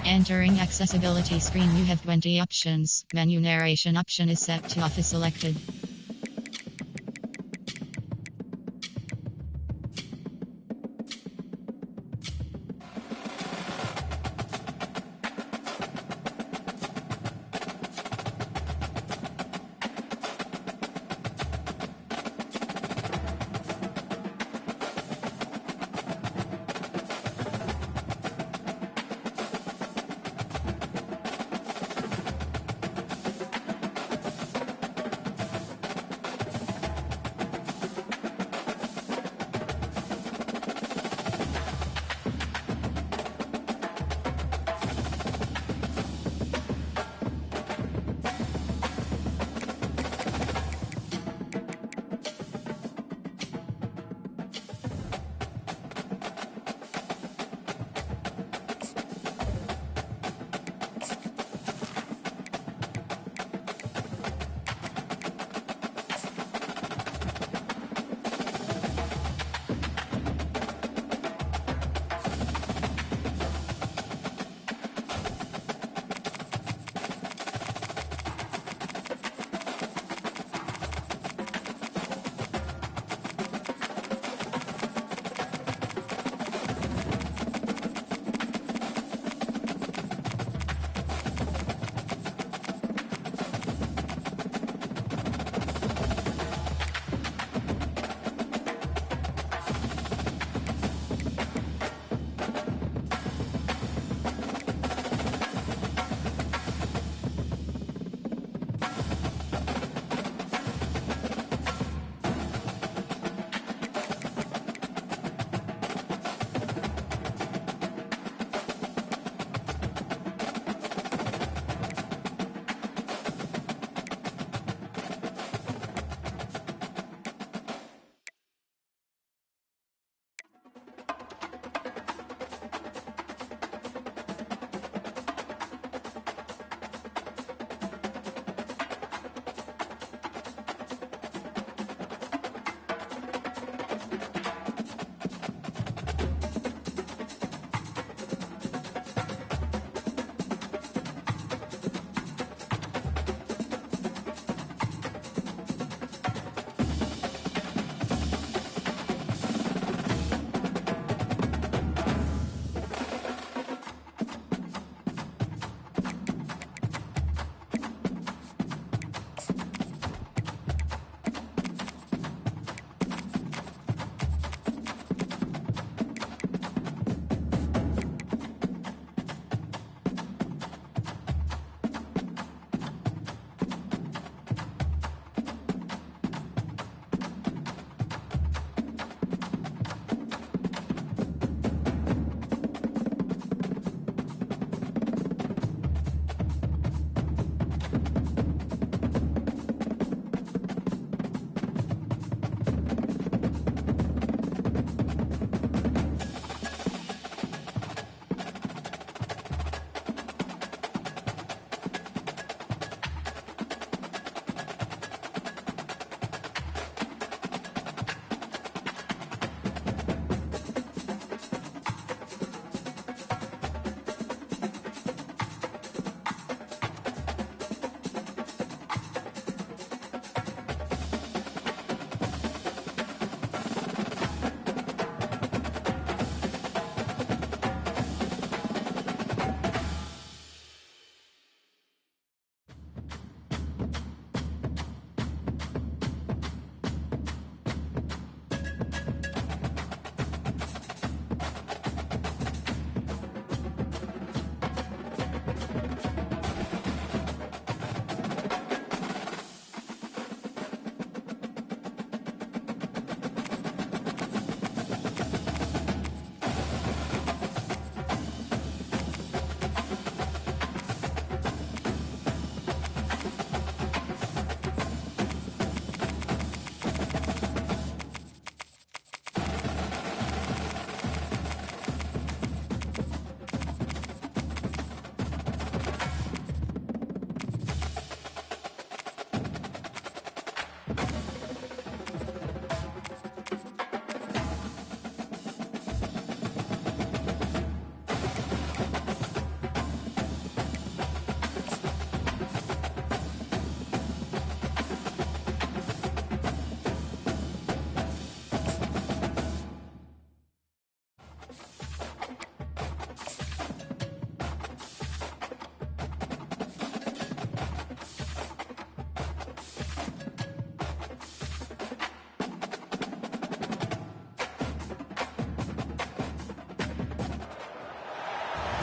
Entering accessibility screen, you have 20 options. Menu narration option is set to off is selected.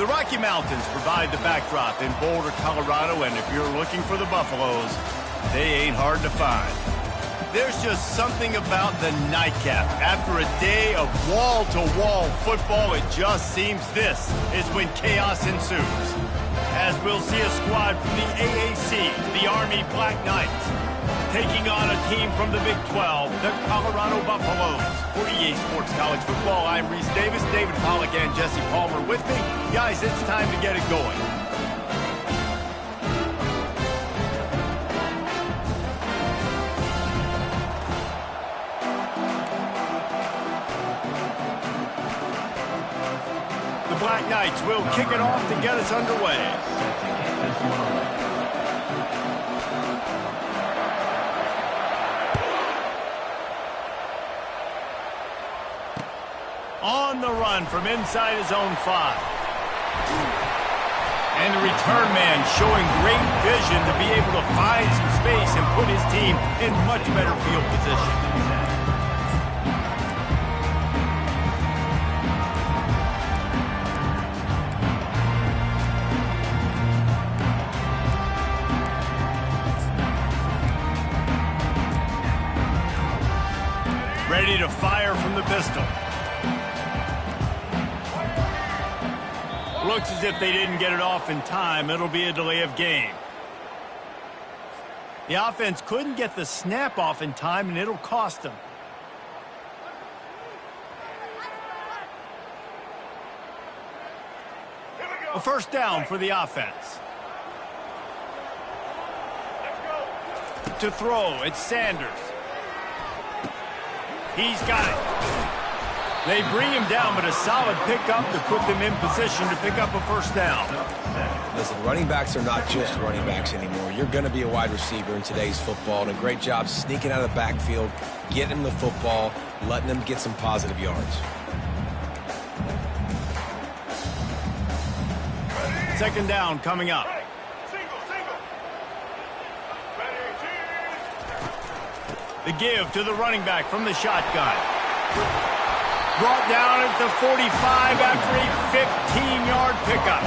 The Rocky Mountains provide the backdrop in Boulder, Colorado, and if you're looking for the Buffaloes, they ain't hard to find. There's just something about the nightcap. After a day of wall-to-wall football, it just seems this is when chaos ensues. As we'll see a squad from the AAC, the Army Black Knights, taking on a team from the Big 12, the Colorado Buffaloes. For EA Sports College Football, I'm Reese Davis, David Pollack, and Jesse Palmer with me. Guys, it's time to get it going. The Black Knights will kick it off to get us underway. On the run from inside his own 5. And the return man showing great vision to be able to find some space and put his team in much better field position. Ready to fire from the pistol. Looks as if they didn't get it off in time. It'll be a delay of game. The offense couldn't get the snap off in time, and it'll cost them. A first down for the offense. To throw, it's Sanders. He's got it. They bring him down, but a solid pickup to put them in position to pick up a first down. Listen, running backs are not just running backs anymore. You're going to be a wide receiver in today's football, and a great job sneaking out of the backfield, getting him the football, letting them get some positive yards. Second down coming up. The give to the running back from the shotgun. Brought down at the 45 after a 15-yard pickup.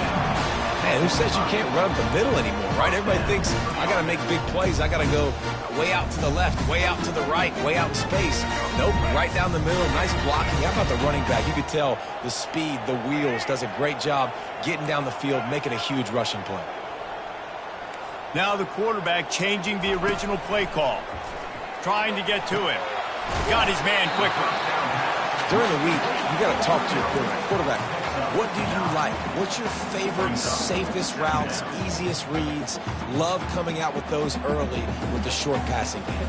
Man, who says you can't run up the middle anymore, right? Everybody thinks, I got to make big plays. I got to go way out to the left, way out to the right, way out in space. Nope, right down the middle. Nice blocking. How about the running back? You could tell the speed, the wheels, does a great job getting down the field, making a huge rushing play. Now the quarterback changing the original play call. Trying to get to him. Got his man quickly. During the week, you got to talk to your quarterback. What do you like? What's your favorite, safest routes, easiest reads? Love coming out with those early with the short passing game.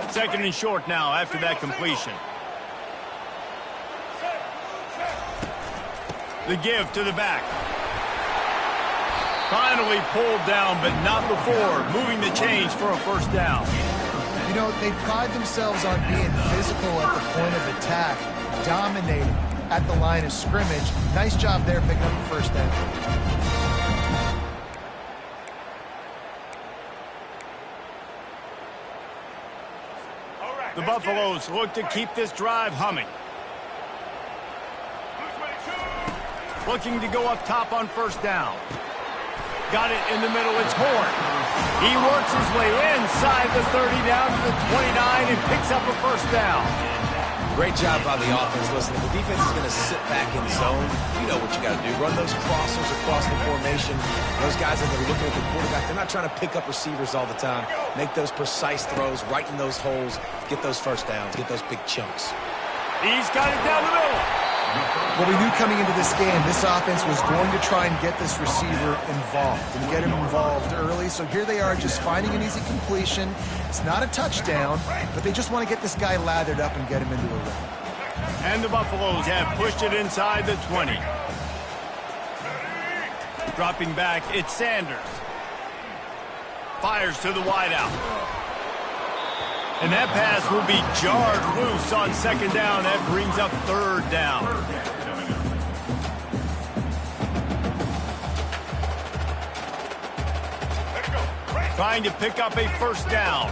Second and short now after that completion. The give to the back. Finally pulled down, but not before moving the chains for a first down. You know, they pride themselves on being physical at the point of attack, dominating at the line of scrimmage. Nice job there picking up the first down. The Buffaloes look to keep this drive humming. Looking to go up top on first down. Got it in the middle, it's Horn. He works his way inside the 30 down to the 29 and picks up a first down. Great job by the offense. Listen, if the defense is going to sit back in zone, you know what you got to do. Run those crossers across the formation. Those guys that are looking at the quarterback, they're not trying to pick up receivers all the time. Make those precise throws, right in those holes, get those first downs, get those big chunks. He's got it down the middle. Well, we knew coming into this game, this offense was going to try and get this receiver involved and get him involved early. So here they are just finding an easy completion. It's not a touchdown, but they just want to get this guy lathered up and get him into a run. And the Buffaloes have pushed it inside the 20. Dropping back, it's Sanders. Fires to the wideout. And that pass will be jarred loose on second down. That brings up third down. Trying to pick up a first down.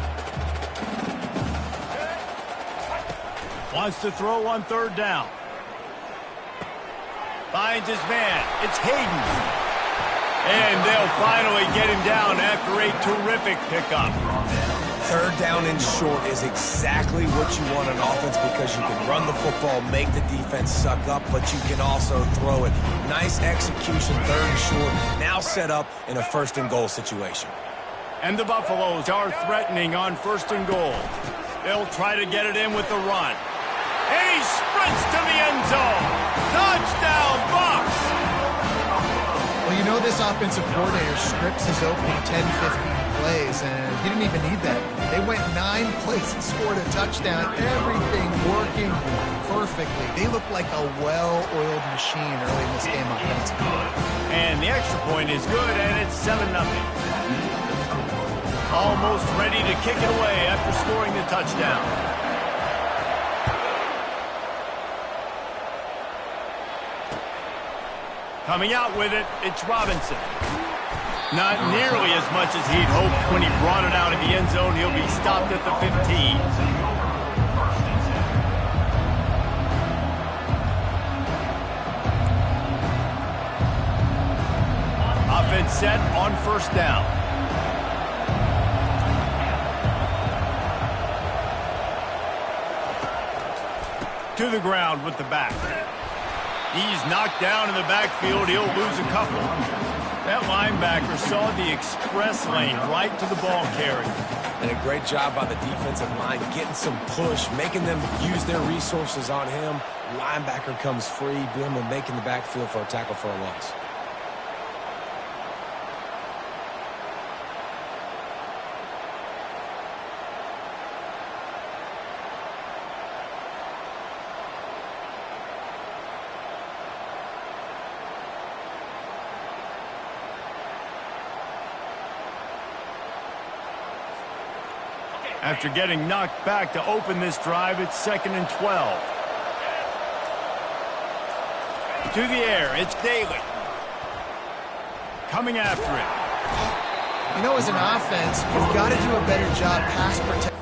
Wants to throw on third down. Finds his man. It's Hayden. And they'll finally get him down after a terrific pickup. Third down and short is exactly what you want on offense because you can run the football, make the defense suck up, but you can also throw it. Nice execution, third and short, now set up in a first and goal situation. And the Buffaloes are threatening on first and goal. They'll try to get it in with the run. And he sprints to the end zone. Touchdown, Bucs! Well, you know this offensive coordinator scripts his opening 10, 15 plays, and he didn't even need that. They went 9 plays and scored a touchdown. Everything working perfectly. They look like a well-oiled machine early in this game offensively. And the extra point is good, and it's 7-0. Almost ready to kick it away after scoring the touchdown. Coming out with it, it's Robinson. Not nearly as much as he'd hoped when he brought it out of the end zone. He'll be stopped at the 15. Offense set on first down. To the ground with the back. He's knocked down in the backfield. He'll lose a couple. That linebacker saw the express lane right to the ball carrier. And a great job by the defensive line, getting some push, making them use their resources on him. Linebacker comes free, boom, and making the backfield for a tackle for a loss. After getting knocked back to open this drive, it's 2nd and 12. To the air, it's Daly. Coming after it. You know, as an offense, you've got to do a better job pass protection.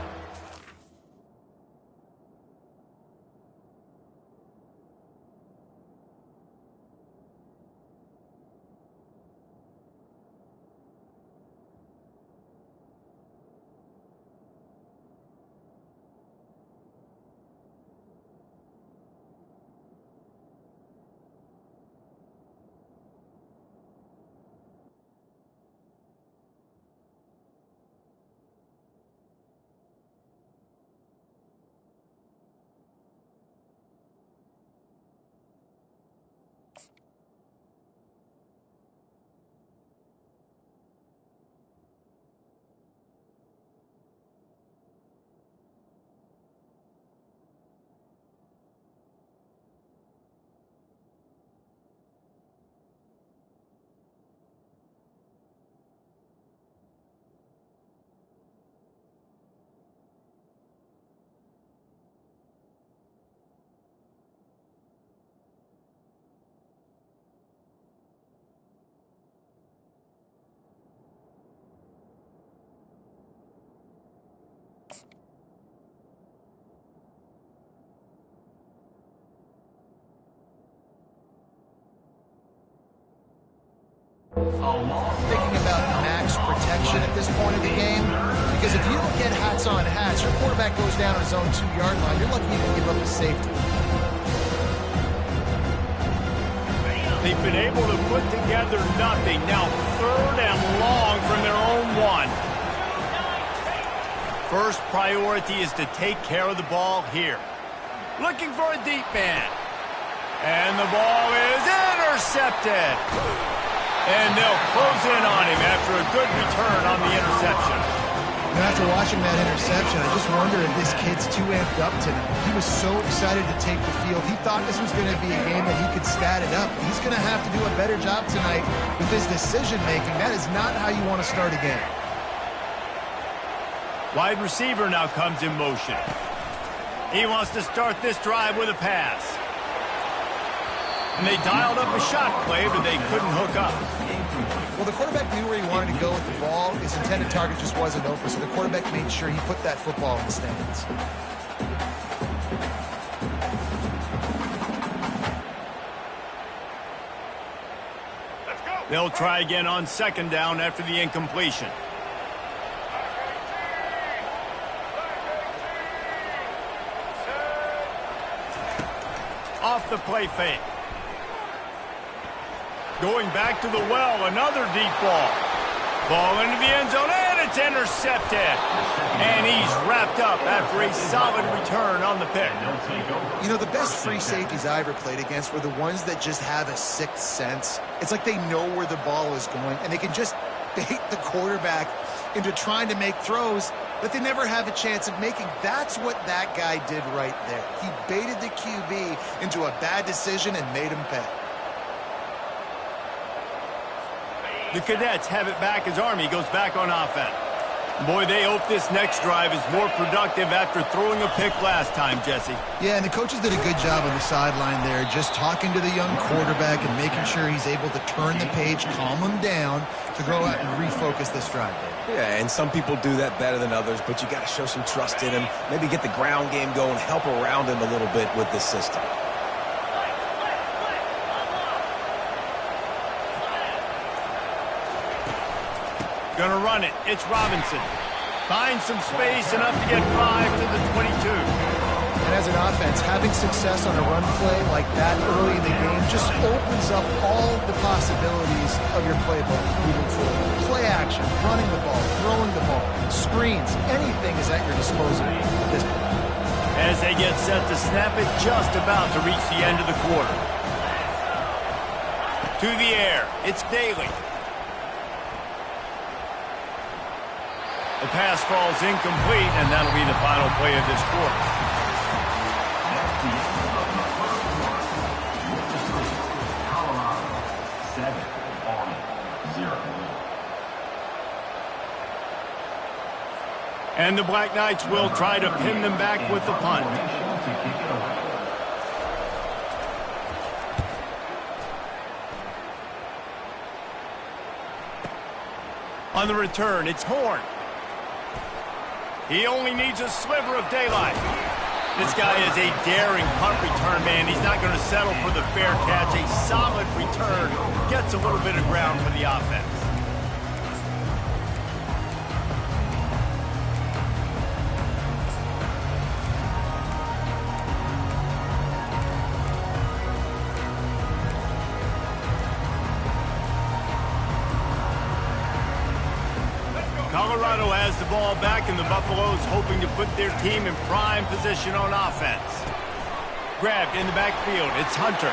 Thinking about max protection at this point of the game, because if you don't get hats on hats, your quarterback goes down on his own 2-yard line. You're lucky you can give up a safety. They've been able to put together nothing. Now 3rd and long from their own 1. First priority is to take care of the ball here. Looking for a deep man. And the ball is intercepted. And they'll close in on him after a good return on the interception. And after watching that interception, I just wonder if this kid's too amped up tonight. He was so excited to take the field. He thought this was going to be a game that he could stat it up. He's going to have to do a better job tonight with his decision-making. That is not how you want to start a game. Wide receiver now comes in motion. He wants to start this drive with a pass. And they dialed up a shot play, but they couldn't hook up. Well, the quarterback knew where he wanted to go with the ball. His intended target just wasn't open, so the quarterback made sure he put that football in the stands. They'll try again on second down after the incompletion. Off the play fake. Going back to the well, another deep ball. Ball into the end zone, and it's intercepted. And he's wrapped up after a solid return on the pick. You know, the best free safeties I ever played against were the ones that just have a sixth sense. It's like they know where the ball is going, and they can just bait the quarterback into trying to make throws that they never have a chance of making. That's what that guy did right there. He baited the QB into a bad decision and made him pay. The Cadets have it back as Army goes back on offense. Boy, they hope this next drive is more productive after throwing a pick last time, Jesse. Yeah, and the coaches did a good job on the sideline there, just talking to the young quarterback and making sure he's able to turn the page, calm him down to go out and refocus this drive. Yeah, and some people do that better than others, but you got to show some trust in him. Maybe get the ground game going, help around him a little bit with this system. Gonna run it. It's Robinson. Finds some space, enough to get 5 to the 22. And as an offense, having success on a run play like that early in the game just opens up all the possibilities of your playbook moving forward. Play action, running the ball, throwing the ball, screens, anything is at your disposal at this point. As they get set to snap it, just about to reach the end of the quarter. To the air. It's Daly. The pass falls incomplete, and that'll be the final play of this quarter. And the Black Knights will try to pin them back with the punt. On the return, it's Horn. He only needs a sliver of daylight. This guy is a daring punt return man. He's not going to settle for the fair catch. A solid return gets a little bit of ground for the offense. Colorado has the ball back, and the Buffaloes hoping to put their team in prime position on offense. Grabbed in the backfield. It's Hunter.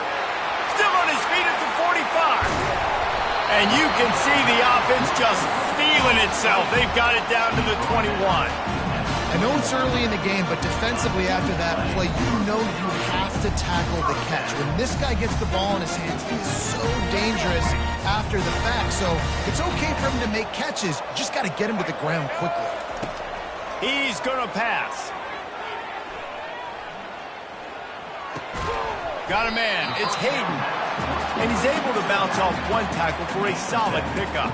Still on his feet at the 45. And you can see the offense just feeling itself. They've got it down to the 21. I know it's early in the game, but defensively after that play, you know you have to tackle the catch. When this guy gets the ball in his hands, he is so dangerous after the fact. So it's okay for him to make catches. You just got to get him to the ground quickly. He's going to pass. Got a man. It's Hayden. And he's able to bounce off one tackle for a solid pickup.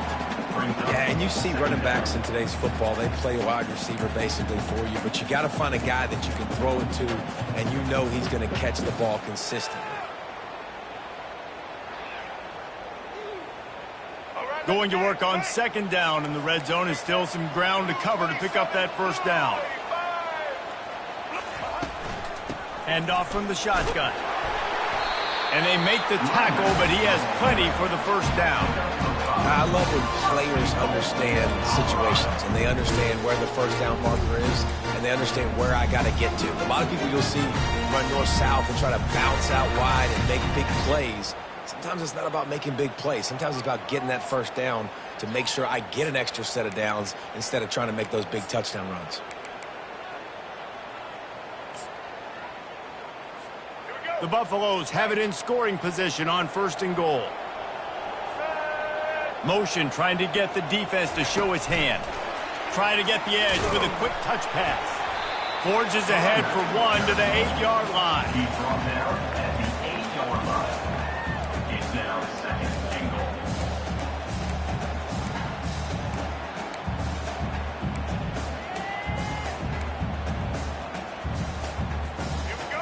Yeah, and you see running backs in today's football, they play wide receiver basically for you, but you got to find a guy that you can throw it to, and you know he's going to catch the ball consistently. Going to work on second down in the red zone is still some ground to cover to pick up that first down. Hand off from the shotgun. And they make the tackle, but he has plenty for the first down. I love when players understand situations and they understand where the first down marker is and they understand where I got to get to. A lot of people you'll see run north-south and try to bounce out wide and make big plays. Sometimes it's not about making big plays. Sometimes it's about getting that first down to make sure I get an extra set of downs instead of trying to make those big touchdown runs. The Buffaloes have it in scoring position on first and goal. Motion trying to get the defense to show his hand. Trying to get the edge with a quick touch pass. Forges ahead for one to the 8-yard line. He's on there at the 8-yard line. It's now second and goal.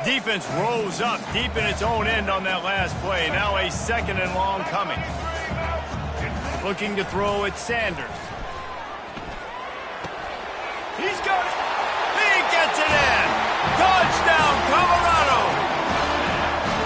Defense rose up deep in its own end on that last play. Now a second and long coming. Looking to throw at Sanders. He's got it. He gets it in. Touchdown, Colorado.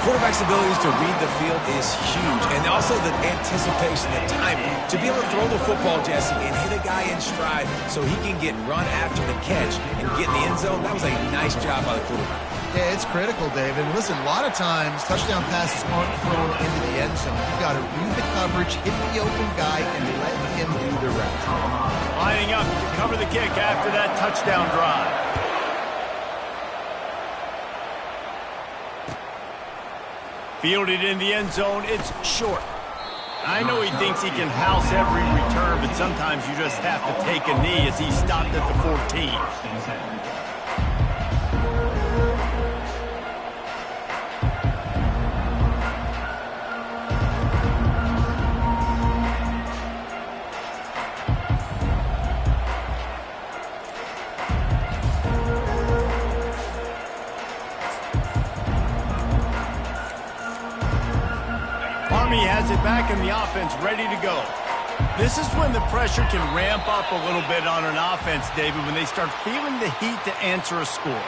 Quarterback's abilities to read the field is huge, and also the anticipation, the timing. To be able to throw the football, Jesse, and hit a guy in stride so he can get run after the catch and get in the end zone, that was a nice job by the quarterback. Yeah, it's critical, David. Listen, a lot of times, touchdown passes aren't thrown into the end zone. You've got to read the coverage, hit the open guy, and let him do the rest. Lining up to cover the kick after that touchdown drive. Fielded in the end zone, it's short. I know he thinks he can house every return, but sometimes you just have to take a knee as he stopped at the 14. Army has it back in the offense, ready to go. This is when the pressure can ramp up a little bit on an offense, David, when they start feeling the heat to answer a score.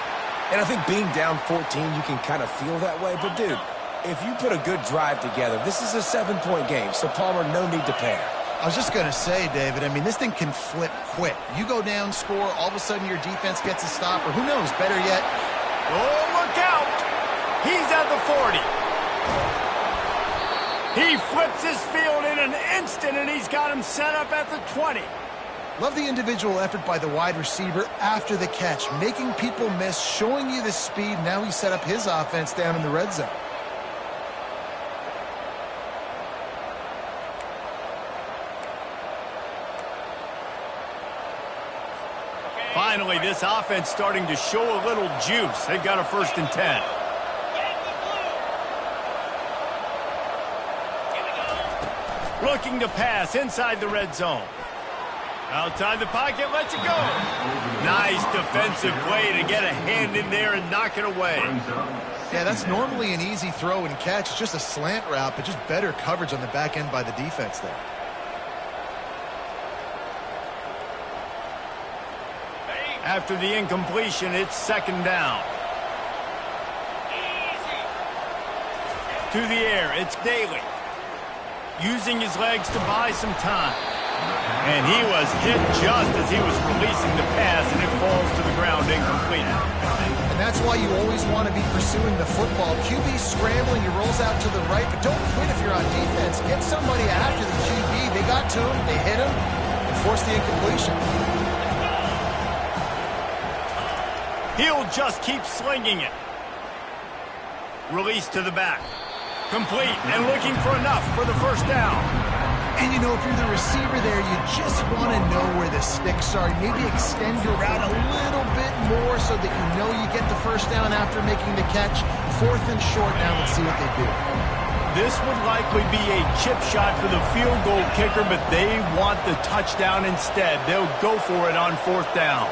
And I think being down 14, you can kind of feel that way. But, dude, if you put a good drive together, this is a 7-point game, so Palmer, no need to panic. I was just going to say, David, I mean, this thing can flip quick. You go down, score, all of a sudden your defense gets a stop, or who knows, better yet. Oh, look out! He's at the 40. He flips his field in an instant, and he's got him set up at the 20. Love the individual effort by the wide receiver after the catch, making people miss, showing you the speed. Now he's set up his offense down in the red zone. Finally, this offense starting to show a little juice. They've got a 1st and 10. Looking to pass inside the red zone. Outside the pocket, lets it go. Nice defensive play to get a hand in there and knock it away. Yeah, that's normally an easy throw and catch. It's just a slant route, but just better coverage on the back end by the defense there. After the incompletion, it's 2nd down. To the air, it's Daly. Using his legs to buy some time. And he was hit just as he was releasing the pass, and it falls to the ground incomplete. And that's why you always want to be pursuing the football. QB scrambling, he rolls out to the right, but don't quit if you're on defense. Get somebody after the QB. They got to him, they hit him, and forced the incompletion. He'll just keep slinging it. Release to the back. Complete and looking for enough for the 1st down. And, you know, if you're the receiver there, you just want to know where the sticks are. Maybe extend your route a little bit more so that you know you get the 1st down after making the catch. 4th and short now. Let's see what they do. This would likely be a chip shot for the field goal kicker, but they want the touchdown instead. They'll go for it on 4th down.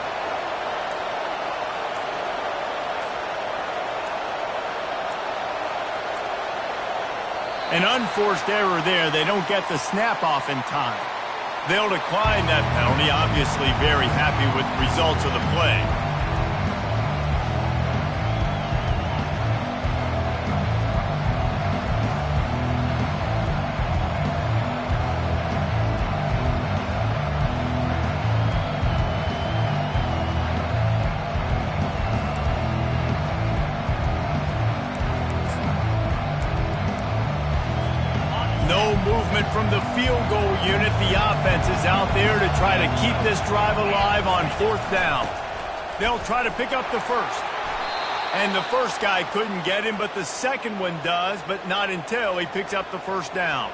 An unforced error there. They don't get the snap off in time. They'll decline that penalty. Obviously very happy with the results of the play. From the field goal unit, the offense is out there to try to keep this drive alive on 4th down. They'll try to pick up the 1st. And the first guy couldn't get him, but the second one does, but not until he picks up the 1st down.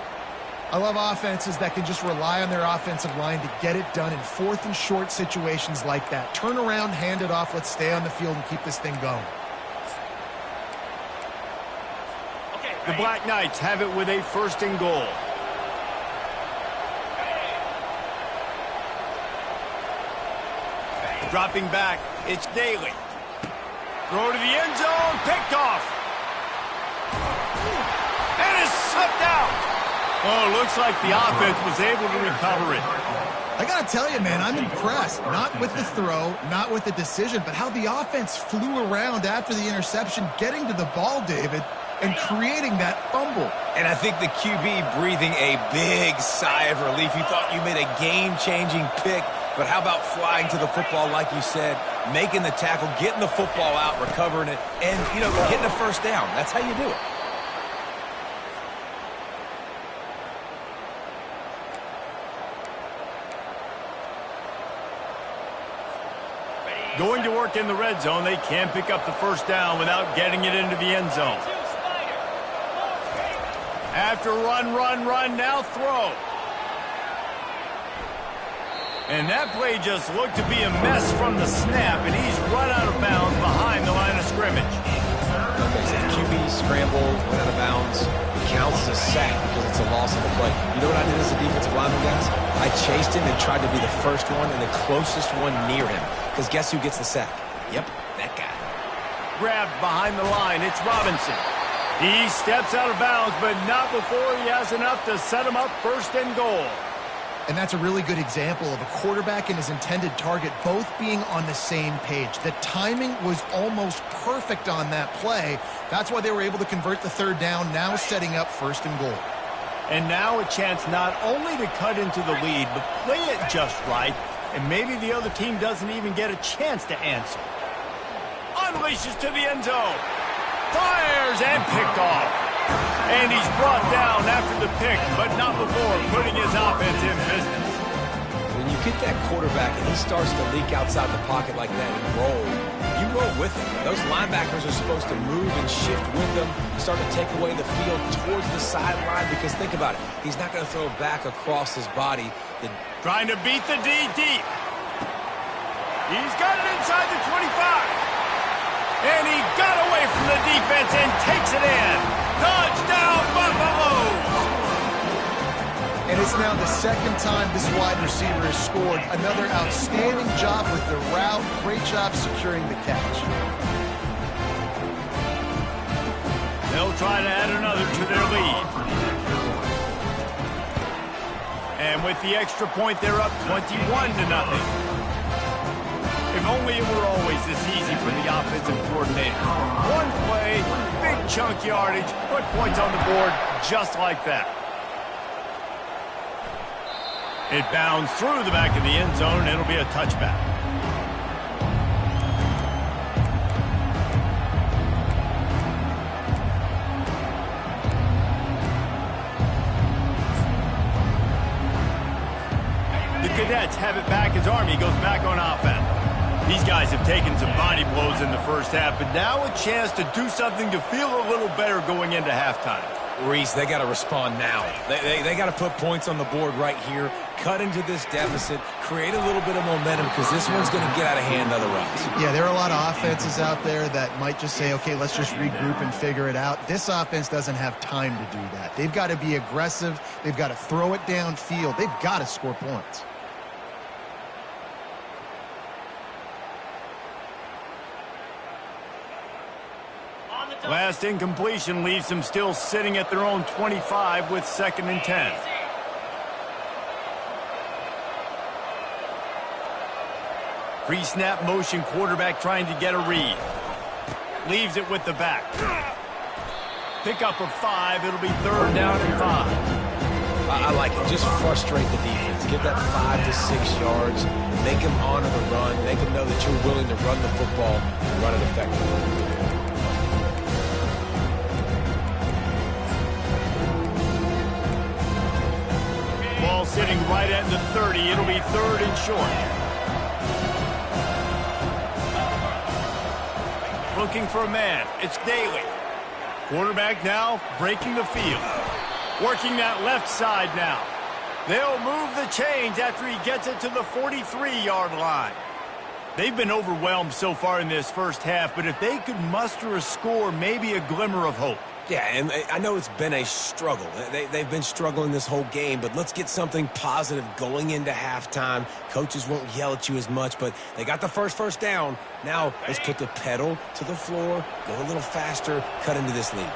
I love offenses that can just rely on their offensive line to get it done in 4th and short situations like that. Turn around, hand it off, let's stay on the field and keep this thing going. The Black Knights have it with a 1st and goal. Dropping back, it's Daly. Throw to the end zone, picked off. And is slipped out. Oh, looks like the offense was able to recover it. I got to tell you, man, I'm impressed. Not with the throw, not with the decision, but how the offense flew around after the interception, getting to the ball, David, and creating that fumble. And I think the QB breathing a big sigh of relief. You thought you made a game-changing pick, but how about flying to the football, like you said, making the tackle, getting the football out, recovering it, and, getting a first down. That's how you do it. Going to work in the red zone, they can't pick up the first down without getting it into the end zone. After run, now throw. And that play just looked to be a mess from the snap, and he's run out of bounds behind the line of scrimmage. Okay, so the QB scrambled, went out of bounds. It counts as a sack because it's a loss of the play. You know what I did as a defensive lineman, guys? I chased him and tried to be the first one and the closest one near him. Because guess who gets the sack? Yep, that guy. Grabbed behind the line, it's Robinson. He steps out of bounds, but not before he has enough to set him up first and goal. And that's a really good example of a quarterback and his intended target both being on the same page. The timing was almost perfect on that play. That's why they were able to convert the third down, now setting up first and goal. And now a chance not only to cut into the lead, but play it just right, and maybe the other team doesn't even get a chance to answer. Unleashes to the end zone. Fires and picked off. And he's brought down after the pick, but not before putting his offense in business. When you get that quarterback and he starts to leak outside the pocket like that and roll, you roll with him. Those linebackers are supposed to move and shift with them, start to take away the field towards the sideline, because think about it, he's not going to throw back across his body. Trying to beat the D deep. He's got it inside the 25. And he got away from the defense and takes it in. Touchdown, Buffalo! And it's now the second time this wide receiver has scored. Another outstanding job with the route. Great job securing the catch. They'll try to add another to their lead. And with the extra point, they're up 21-0. If only it were always this easy for the offensive coordinator. One play, big chunk yardage, put points on the board just like that. It bounds through the back of the end zone, and it'll be a touchback. The Cadets have it back as Army goes back on offense. These guys have taken some body blows in the first half, but now a chance to do something to feel a little better going into halftime. Reese, they got to respond now. They got to put points on the board right here, cut into this deficit, create a little bit of momentum, because this one's going to get out of hand otherwise. Yeah, there are a lot of offenses out there that might just say, okay, let's just regroup and figure it out. This offense doesn't have time to do that. They've got to be aggressive. They've got to throw it downfield. They've got to score points. Last incompletion leaves them still sitting at their own 25 with 2nd and 10. Pre-snap motion quarterback trying to get a read. Leaves it with the back. Pickup of 5. It'll be 3rd down and 5. I like it. Just frustrate the defense. Get that 5 to 6 yards. Make them honor the run. Make them know that you're willing to run the football and run it effectively. Ball sitting right at the 30. It'll be 3rd and short. Looking for a man. It's Daly. Quarterback now breaking the field. Working that left side now. They'll move the chains after he gets it to the 43-yard line. They've been overwhelmed so far in this first half, but if they could muster a score, maybe a glimmer of hope. Yeah, and I know it's been a struggle. They've been struggling this whole game, but let's get something positive going into halftime. Coaches won't yell at you as much, but they got the first down. Now let's put the pedal to the floor, go a little faster, cut into this lead.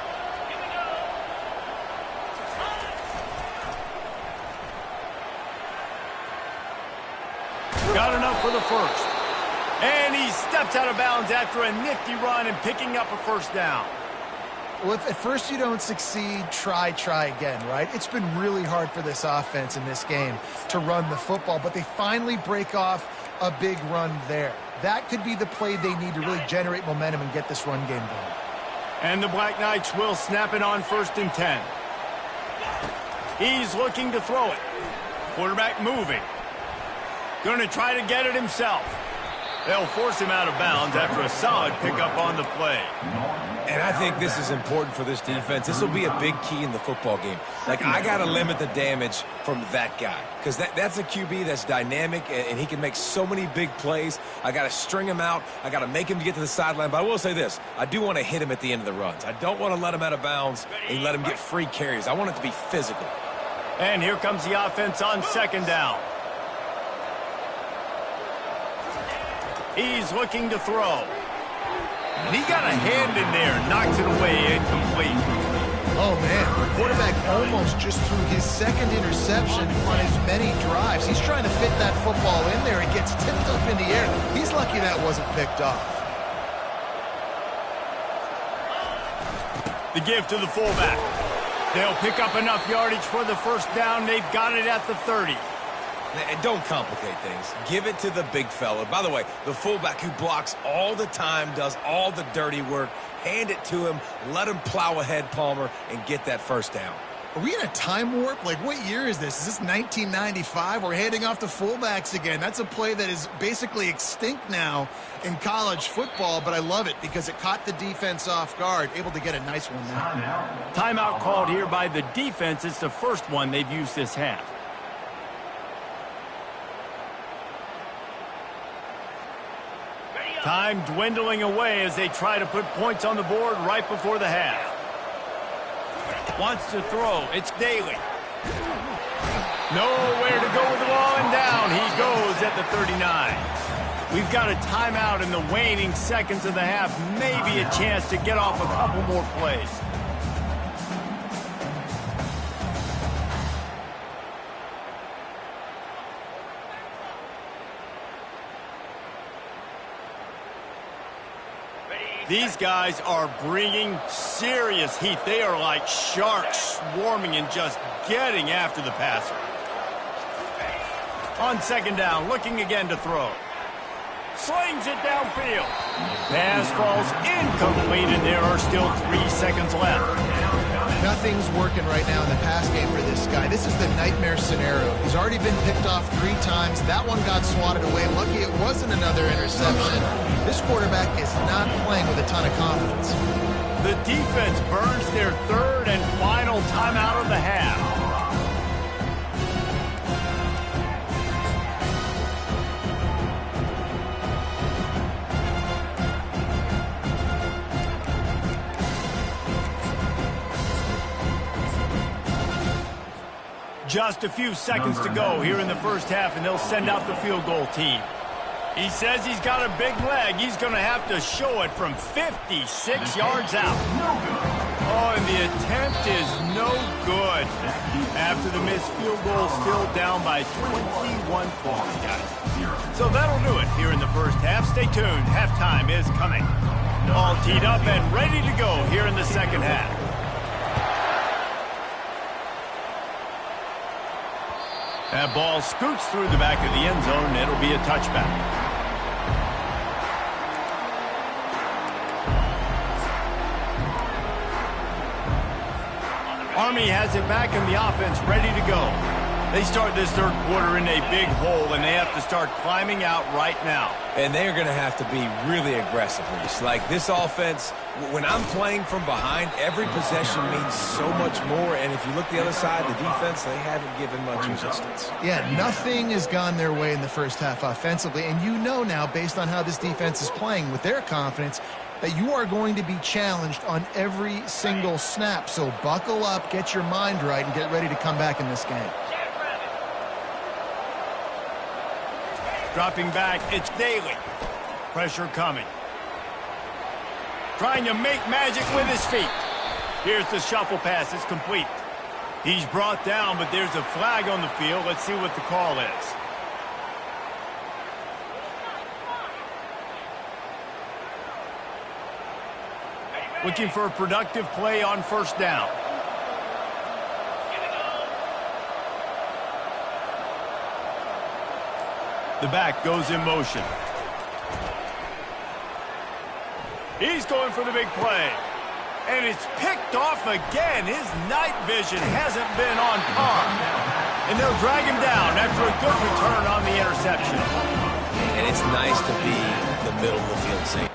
Got enough for the first. And he steps out of bounds after a nifty run and picking up a first down. Well, if at first you don't succeed, try again, right? It's been really hard for this offense in this game to run the football, but they finally break off a big run there. That could be the play they need to really generate momentum and get this run game going. And the Black Knights will snap it on 1st and 10. He's looking to throw it. Quarterback moving. Going to try to get it himself. They'll force him out of bounds after a solid pickup on the play. And I think this is important for this defense. This will be a big key in the football game. Like, I got to limit the damage from that guy because that's a QB that's dynamic, and he can make so many big plays. I got to string him out. I got to make him to get to the sideline. But I will say this. I do want to hit him at the end of the runs. I don't want to let him out of bounds and let him get free carries. I want it to be physical. And here comes the offense on 2nd down. He's looking to throw. And he got a hand in there, knocks it away, incomplete. Oh, man, the quarterback almost just threw his 2nd interception on as many drives. He's trying to fit that football in there. It gets tipped up in the air. He's lucky that wasn't picked off. The give to the fullback. They'll pick up enough yardage for the first down. They've got it at the 30. And don't complicate things. Give it to the big fella. By the way, the fullback who blocks all the time, does all the dirty work. Hand it to him, let him plow ahead, Palmer, and get that first down. Are we in a time warp? Like, what year is this? Is this 1995? We're handing off to fullbacks again. That's a play that is basically extinct now in college football, but I love it because it caught the defense off guard, able to get a nice one now. Timeout called here by the defense. It's the first one they've used this half. Time dwindling away as they try to put points on the board right before the half. Wants to throw. It's Daly. Nowhere to go with the ball, and down he goes at the 39. We've got a timeout in the waning seconds of the half. Maybe a chance to get off a couple more plays. These guys are bringing serious heat. They are like sharks swarming and just getting after the passer. On 2nd down, looking again to throw. Slings it downfield. Pass falls incomplete, and there are still 3 seconds left. Nothing's working right now in the pass game for this guy. This is the nightmare scenario. He's already been picked off 3 times. That one got swatted away. Lucky it wasn't another interception. This quarterback is not playing with a ton of confidence. The defense burns their 3rd and final timeout of the half. Just a few seconds to go here in the first half, and they'll send out the field goal team. He says he's got a big leg. He's going to have to show it from 56 yards out. Oh, and the attempt is no good. After the missed field goal, still down by 21 points, guys. So that'll do it here in the first half. Stay tuned. Halftime is coming. All teed up and ready to go here in the second half. That ball scoots through the back of the end zone, and it'll be a touchback. Army has it back in the offense, ready to go. They start this 3rd quarter in a big hole, and they have to start climbing out right now. And they're going to have to be really aggressive. Like this offense, when I'm playing from behind, every possession means so much more. And if you look the other side, the defense, they haven't given much resistance. Yeah, nothing has gone their way in the first half offensively. And you know now, based on how this defense is playing with their confidence, that you are going to be challenged on every single snap. So buckle up, get your mind right, and get ready to come back in this game. Dropping back, it's Daly. Pressure coming. Trying to make magic with his feet. Here's the shuffle pass. It's complete. He's brought down, but there's a flag on the field. Let's see what the call is. Looking for a productive play on first down. The back goes in motion. He's going for the big play. And it's picked off again. His night vision hasn't been on par. And they'll drag him down after a good return on the interception. And it's nice to be the middle of the field safety.